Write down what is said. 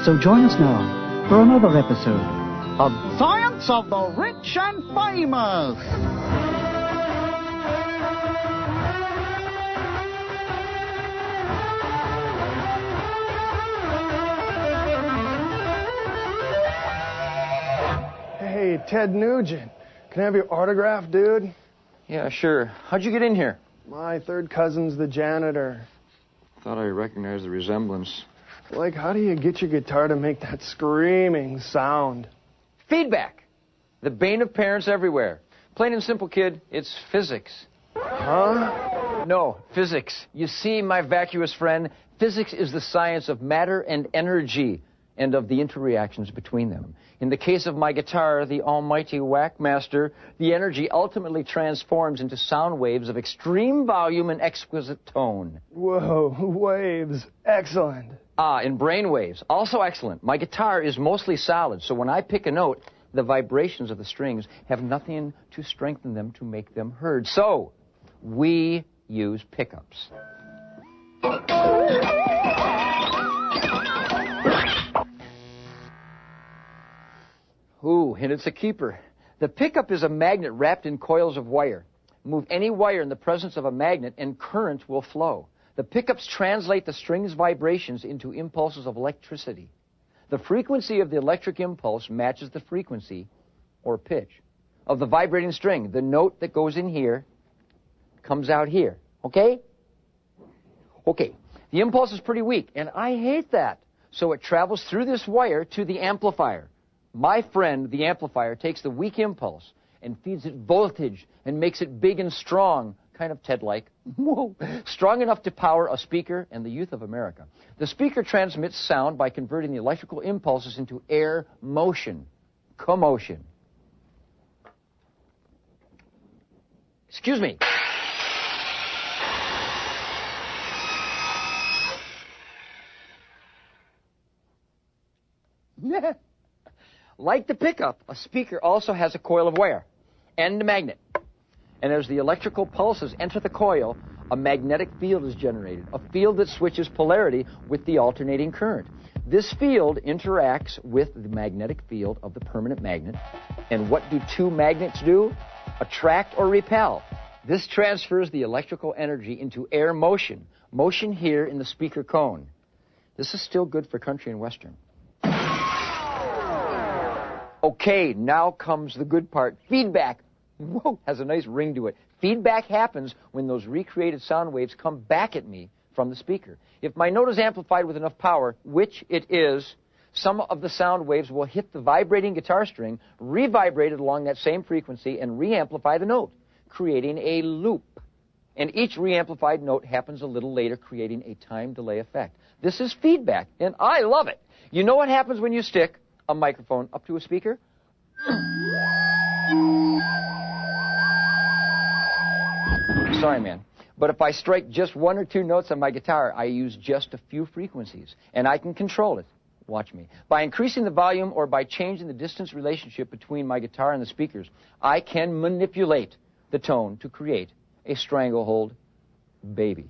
So join us now for another episode of Science of the Rich and Famous. Hey, Ted Nugent. Can I have your autograph, dude? Yeah, sure. How'd you get in here? My third cousin's the janitor. Thought I recognized the resemblance. Like, how do you get your guitar to make that screaming sound? Feedback. The bane of parents everywhere. Plain and simple, kid, it's physics. Huh? No, physics. You see, my vacuous friend, physics is the science of matter and energy and of the interreactions between them. In the case of my guitar, the almighty Whackmaster, the energy ultimately transforms into sound waves of extreme volume and exquisite tone. Whoa, waves. Excellent. In brain waves. Also excellent. My guitar is mostly solid, so when I pick a note, the vibrations of the strings have nothing to strengthen them to make them heard. So, we use pickups. Ooh, and it's a keeper. The pickup is a magnet wrapped in coils of wire. Move any wire in the presence of a magnet and current will flow. The pickups translate the string's vibrations into impulses of electricity. The frequency of the electric impulse matches the frequency, or pitch, of the vibrating string. The note that goes in here comes out here. Okay? Okay. The impulse is pretty weak, and I hate that. So it travels through this wire to the amplifier. My friend, the amplifier, takes the weak impulse and feeds it voltage and makes it big and strong, kind of Ted-like, strong enough to power a speaker and the youth of America. The speaker transmits sound by converting the electrical impulses into air motion, commotion. Excuse me. Like the pickup, a speaker also has a coil of wire and a magnet. And as the electrical pulses enter the coil, a magnetic field is generated, a field that switches polarity with the alternating current. This field interacts with the magnetic field of the permanent magnet. And what do two magnets do? Attract or repel. This transfers the electrical energy into air motion, motion here in the speaker cone. This is still good for country and western. Okay, now comes the good part. Feedback. Whoa, has a nice ring to it. Feedback happens when those recreated sound waves come back at me from the speaker. If my note is amplified with enough power, which it is, some of the sound waves will hit the vibrating guitar string, re-vibrate it along that same frequency, and re-amplify the note, creating a loop. And each re-amplified note happens a little later, creating a time delay effect. This is feedback, and I love it. You know what happens when you stick a microphone up to a speaker? Sorry, man. But if I strike just one or two notes on my guitar, I use just a few frequencies, and I can control it. Watch me. By increasing the volume or by changing the distance relationship between my guitar and the speakers, I can manipulate the tone to create a stranglehold baby.